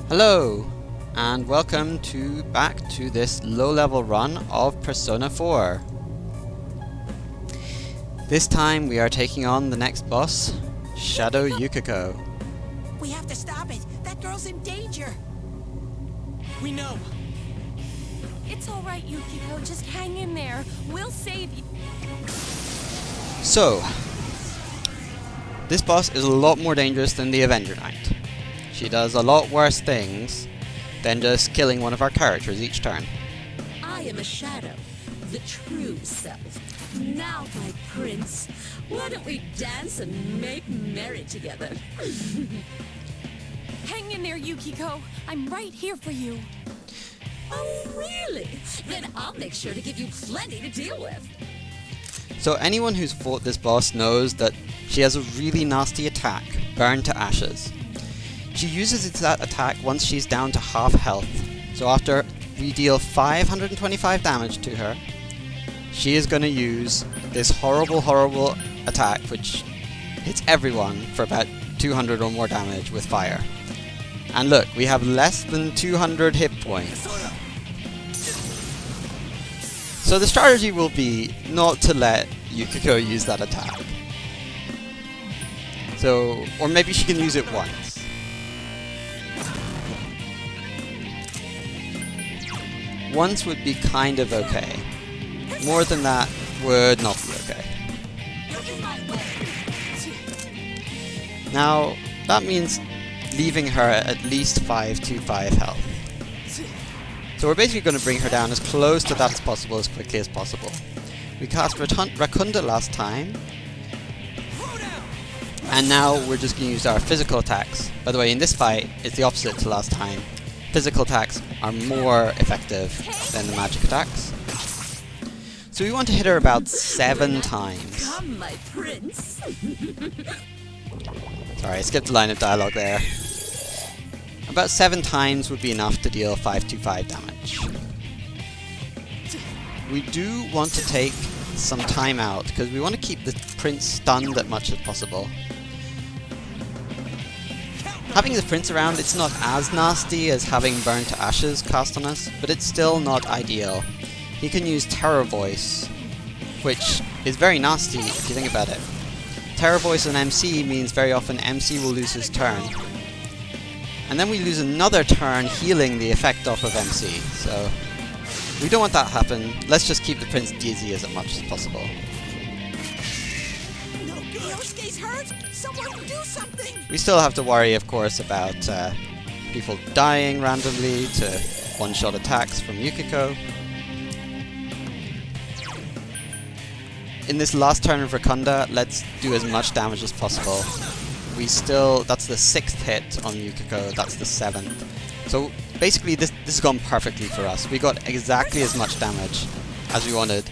Hello, and welcome back to this low-level run of Persona 4. This time we are taking on the next boss, Shadow Yukiko. We have to stop it. That girl's in danger. We know. It's all right, Yukiko. Just hang in there. We'll save you. So, this boss is a lot more dangerous than the Avenger Knight. She does a lot worse things than just killing one of our characters each turn. I am a shadow, the true self. Now, my prince, why don't we dance and make merry together? Hang in there, Yukiko. I'm right here for you. Oh, really? Then I'll make sure to give you plenty to deal with. So anyone who's fought this boss knows that she has a really nasty attack, Burn to Ashes. She uses that attack once she's down to half health. So after we deal 525 damage to her, she is going to use this horrible attack which hits everyone for about 200 or more damage with fire. And look, we have less than 200 hit points. So the strategy will be not to let Yukiko use that attack. So, or maybe she can use it once. Once would be kind of okay. More than that would not be okay. Now, that means leaving her at least 525 health. So we're basically going to bring her down as close to that as possible, as quickly as possible. We cast Rakunda last time. And now we're just going to use our physical attacks. By the way, in this fight, it's the opposite to last time. Physical attacks are more effective than the magic attacks. So we want to hit her about 7 times. Come, my prince. Sorry, I skipped a line of dialogue there. About 7 times would be enough to deal 525 damage. We do want to take some time out, because we want to keep the prince stunned as much as possible. Having the prince around, it's not as nasty as having Burn to Ashes cast on us, but it's still not ideal. He can use Terror Voice, which is very nasty if you think about it. Terror Voice on MC means very often MC will lose his turn. And then we lose another turn healing the effect off of MC, so we don't want that to happen. Let's just keep the prince dizzy as much as possible. Yosuke's hurt. Someone do something. We still have to worry, of course, about people dying randomly to one-shot attacks from Yukiko. In this last turn of Rakunda, let's do as much damage as possible. That's the 6th hit on Yukiko, that's the 7th. So basically this has gone perfectly for us. We got exactly as much damage as we wanted.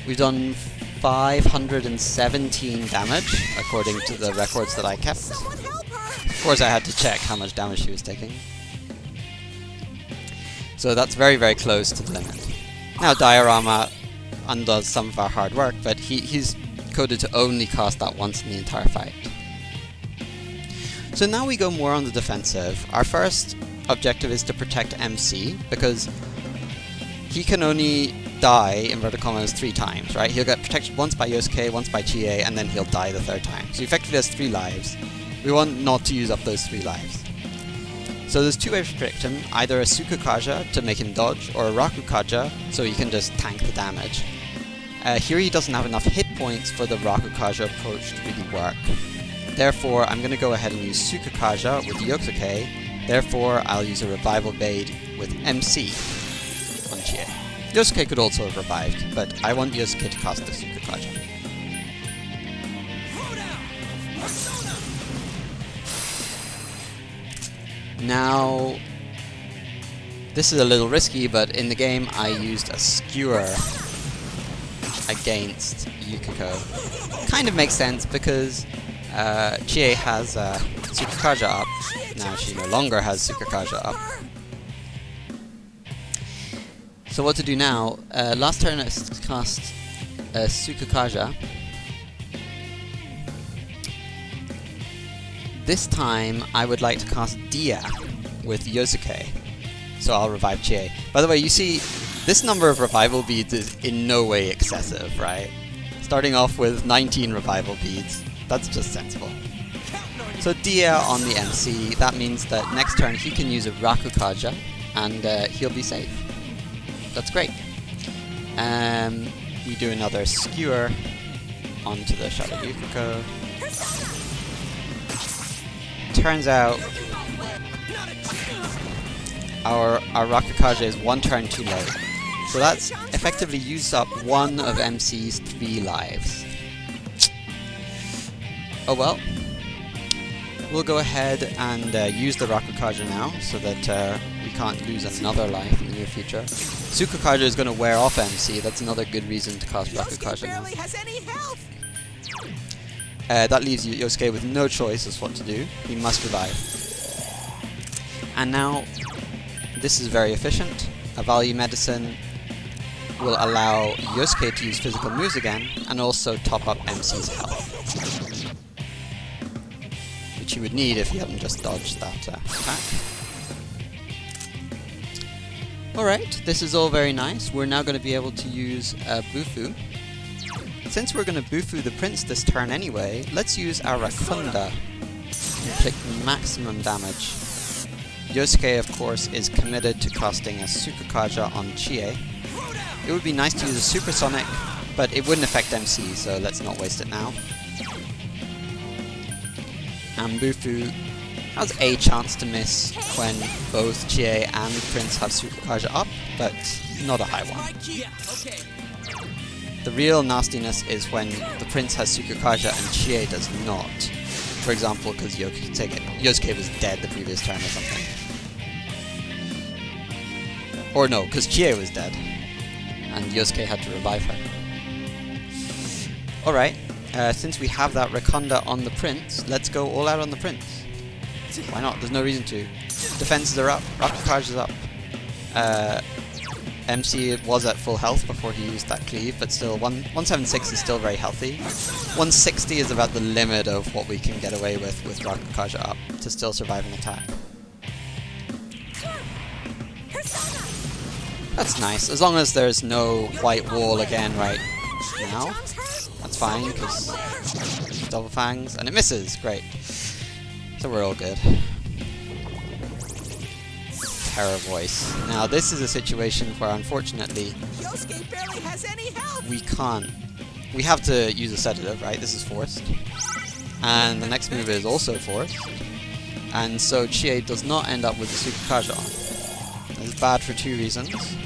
We've done 517 damage, according to the records that I kept. Of course I had to check how much damage she was taking. So that's very close to the limit. Now Diorama undoes some of our hard work, but he's coded to only cast that once in the entire fight. So now we go more on the defensive. Our first objective is to protect MC, because he can only die, inverted commas, 3 times, right? He'll get protected once by Yosuke, once by Chie, and then he'll die the 3rd time. So he effectively has 3 lives. We want not to use up those 3 lives. So there's 2 ways to protect him, either a Tsukukaja to make him dodge, or a Rakukaja so he can just tank the damage. Here he doesn't have enough hit points for the Rakukaja approach to really work. Therefore, I'm going to go ahead and use Tsukukaja with Yosuke. Therefore, I'll use a Revival Blade with MC on Chie. Yosuke could also have revived, but I want Yosuke to cast the Tsukukaja. Now, this is a little risky, but in the game I used a Skewer against Yukiko. Kind of makes sense because Chie has Tsukukaja up. Now she no longer has Tsukukaja up. So what to do now? Last turn I cast Tsukukaja. This time I would like to cast Dia with Yosuke. So I'll revive Chie. By the way, you see, this number of revival beads is in no way excessive, right? Starting off with 19 revival beads. That's just sensible. So Dia on the MC, that means that next turn he can use a Rakukaja and he'll be safe. That's great. We do another skewer onto the Shadow Yukiko. Turns out our Rakukaja is one turn too late. So that's effectively used up one of MC's 3 lives. Oh well. We'll go ahead and use the Rakukaja now, so that we can't lose another life in the near future. Tsukukaja is going to wear off MC, that's another good reason to cast Rakukaja now. That leaves Yosuke with no choice as what to do. He must revive. And now, this is very efficient. A value medicine will allow Yosuke to use physical moves again, and also top up MC's health. Which he would need if he hadn't just dodged that attack. Alright, this is all very nice. We're now going to be able to use Bufu. Since we're going to Bufu the prince this turn anyway, let's use our Rakunda to inflict maximum damage. Yosuke, of course, is committed to casting a Tsukukaja on Chie. It would be nice to use a Supersonic, but it wouldn't affect MC, so let's not waste it now. And Bufu has a chance to miss when both Chie and Prince have Tsukukaja up, but not a high one. The real nastiness is when the Prince has Tsukukaja and Chie does not. For example, because Yosuke was dead the previous turn or something. Or no, because Chie was dead, and Yosuke had to revive her. Alright. Since we have that Rakunda on the Prince, let's go all out on the Prince. Why not? There's no reason to. Defenses are up, Rakukaja is up. MC was at full health before he used that cleave, but still 176 is still very healthy. 160 is about the limit of what we can get away with Rakukaja up to still survive an attack. That's nice, as long as there's no white wall again right now. That's fine, because double fangs, and it misses, great. So we're all good. Terror voice. Now this is a situation where unfortunately we can't. We have to use a sedative, right? This is forced. And the next move is also forced. And so Chie does not end up with the Tsukukaja on. This is bad for 2 reasons.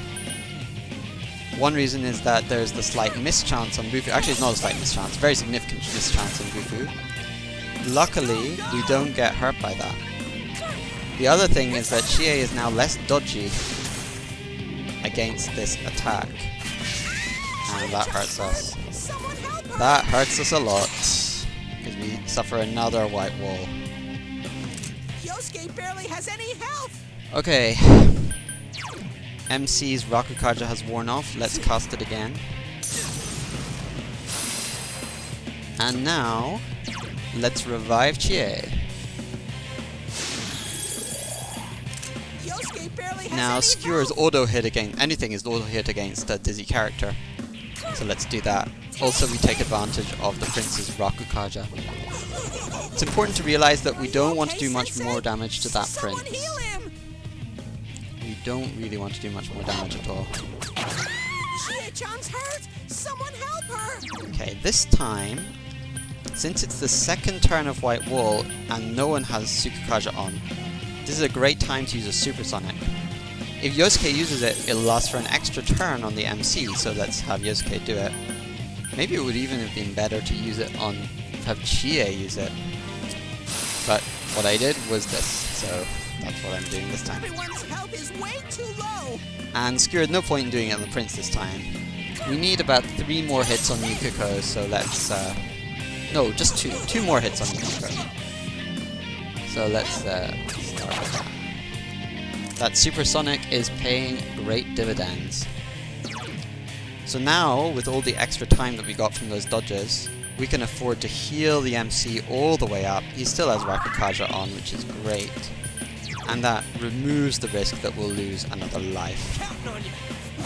One reason is that there's the slight mischance on Bufu. Actually, it's not a slight mischance, very significant mischance on Bufu. Luckily, we don't get hurt by that. The other thing is that Chie is now less dodgy against this attack. And that hurts us. That hurts us a lot, because we suffer another white wall. Yosuke barely has any health. Okay. MC's Rakukaja has worn off. Let's cast it again. And now, let's revive Chie. Now, Skewer is auto-hit against... anything is auto-hit against a dizzy character. So let's do that. Also, we take advantage of the Prince's Rakukaja. It's important to realize that we don't want to do much more damage to that Prince. We don't really want to do much more damage at all. Okay, this time, since it's the second turn of White Wall and no one has Tsukukaja on, this is a great time to use a Supersonic. If Yosuke uses it, it'll last for an extra turn on the MC, so let's have Yosuke do it. Maybe it would even have been better to use it on... have Chie use it. But what I did was this, so that's what I'm doing this time. Everyone's health is way too low. And Skewer, no point in doing it on the Prince this time. We need about 3 more hits on Yukiko, so let's... no, just 2. 2 more hits on Yukiko. So let's start with that. That Supersonic is paying great dividends. So now, with all the extra time that we got from those dodges, we can afford to heal the MC all the way up. He still has Rakukaja on, which is great. and that removes the risk that we'll lose another life.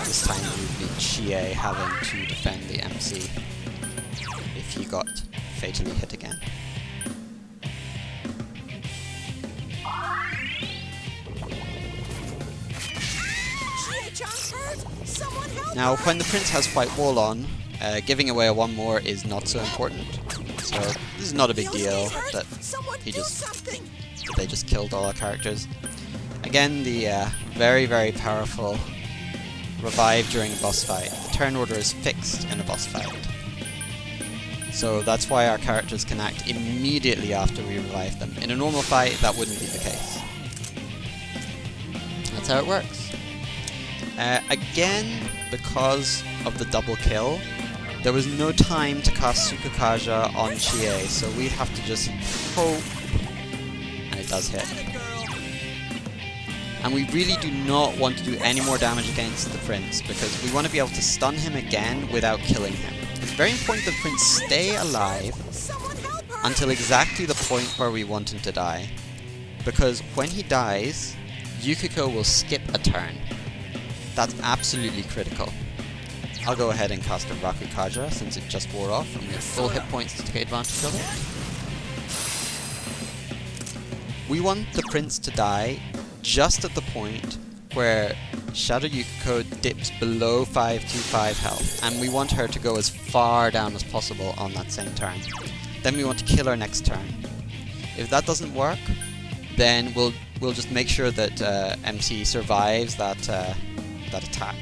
This time we would be Chie having to defend the MC if he got fatally hit again. Now, when the prince has White Wall on, giving away a one more is not so important. So this is not a big deal that they just killed all our characters. Again, the very, very powerful revive during a boss fight. The turn order is fixed in a boss fight. So that's why our characters can act immediately after we revive them. In a normal fight, that wouldn't be the case. That's how it works. Again, because of the double kill, there was no time to cast Tsukukaja on Chie, so we have to just hope, and it does hit. And we really do not want to do any more damage against the prince, because we want to be able to stun him again without killing him. It's very important that the prince stay alive until exactly the point where we want him to die, because when he dies, Yukiko will skip a turn. That's absolutely critical. I'll go ahead and cast a Rakukaja since it just wore off, and we have full hit points to take advantage of it. We want the prince to die just at the point where Shadow Yukiko dips below 525 health, and we want her to go as far down as possible on that same turn. Then we want to kill her next turn. If that doesn't work, then we'll just make sure that MC survives that attack.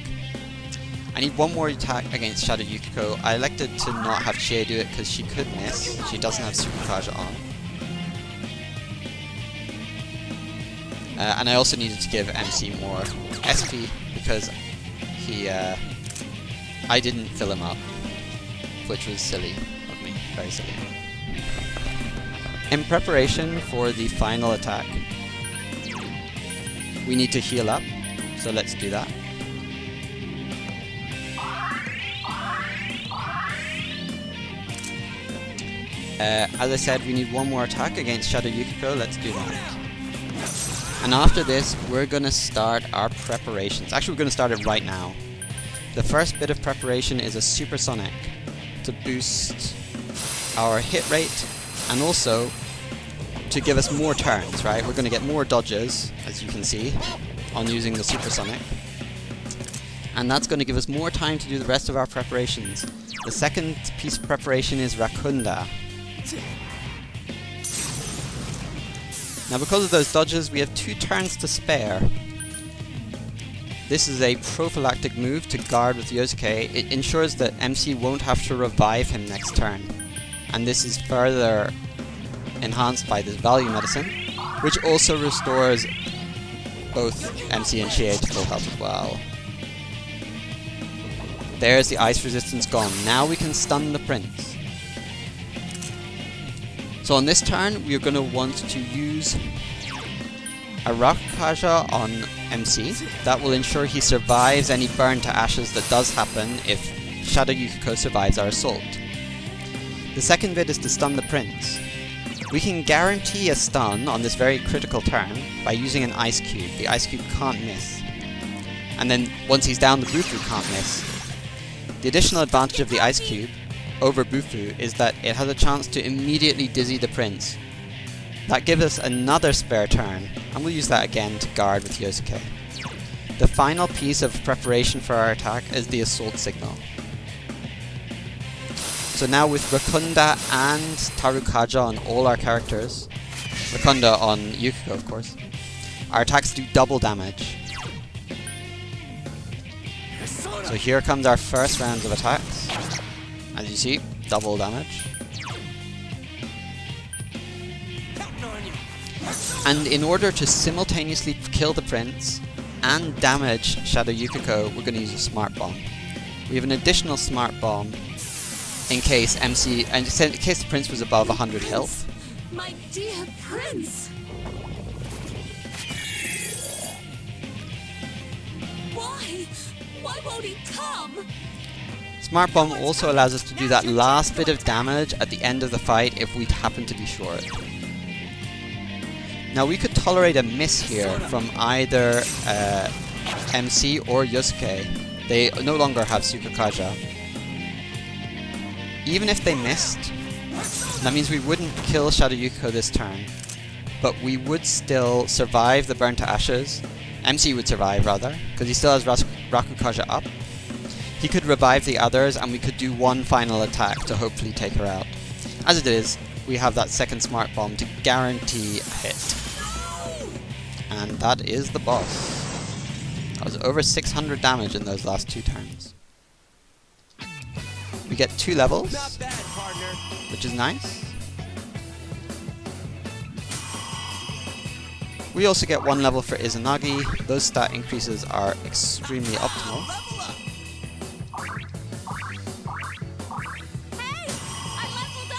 I need one more attack against Shadow Yukiko. I elected to not have Chie do it because she could miss. She doesn't have Tsukukaja on. And I also needed to give MC more SP because I didn't fill him up, which was silly of me, very silly. In preparation for the final attack, we need to heal up, so let's do that. As I said, we need one more attack against Shadow Yukiko, let's do that. And after this, we're going to start our preparations. Actually, we're going to start it right now. The first bit of preparation is a supersonic to boost our hit rate and also to give us more turns, right? We're going to get more dodges, as you can see, on using the supersonic. And that's going to give us more time to do the rest of our preparations. The second piece of preparation is Rakunda. Now, because of those dodges, we have 2 turns to spare. This is a prophylactic move to guard with Yosuke. It ensures that MC won't have to revive him next turn. And this is further enhanced by this value medicine, which also restores both MC and Chie to full health as well. There's the ice resistance gone. Now we can stun the prince. So on this turn, we're going to want to use a Rakukaja on MC. That will ensure he survives any burn to ashes that does happen if Shadow Yukiko survives our assault. The second bit is to stun the prince. We can guarantee a stun on this very critical turn by using an ice cube. The ice cube can't miss. And then once he's down, the Bufu can't miss. The additional advantage of the ice cube over Bufu is that it has a chance to immediately dizzy the prince. That gives us another spare turn, and we'll use that again to guard with Yosuke. The final piece of preparation for our attack is the assault signal. So now with Rakunda and Tarukaja on all our characters, Rakunda on Yukiko of course, our attacks do double damage. So here comes our first round of attacks. As you see, double damage. And in order to simultaneously kill the prince and damage Shadow Yukiko, we're going to use a smart bomb. We have an additional smart bomb in case the prince was above 100 health. My dear prince! Why won't he come? Smart Bomb also allows us to do that last bit of damage at the end of the fight if we happen to be short. Now we could tolerate a miss here from either MC or Yosuke. They no longer have Tsukukaja. Even if they missed, that means we wouldn't kill Shadow Yukiko this turn, but we would still survive the burn to ashes. MC would survive, rather, because he still has Rakukaja up. He could revive the others, and we could do one final attack to hopefully take her out. As it is, we have that second smart bomb to guarantee a hit. And that is the boss. That was over 600 damage in those last 2 turns. We get 2 levels, which is nice. We also get 1 level for Izanagi. Those stat increases are extremely optimal. Hey! I leveled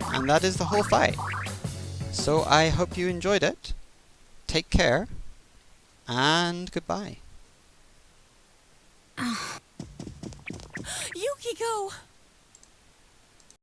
up! And that is the whole fight. So I hope you enjoyed it. Take care. And goodbye. Yukiko!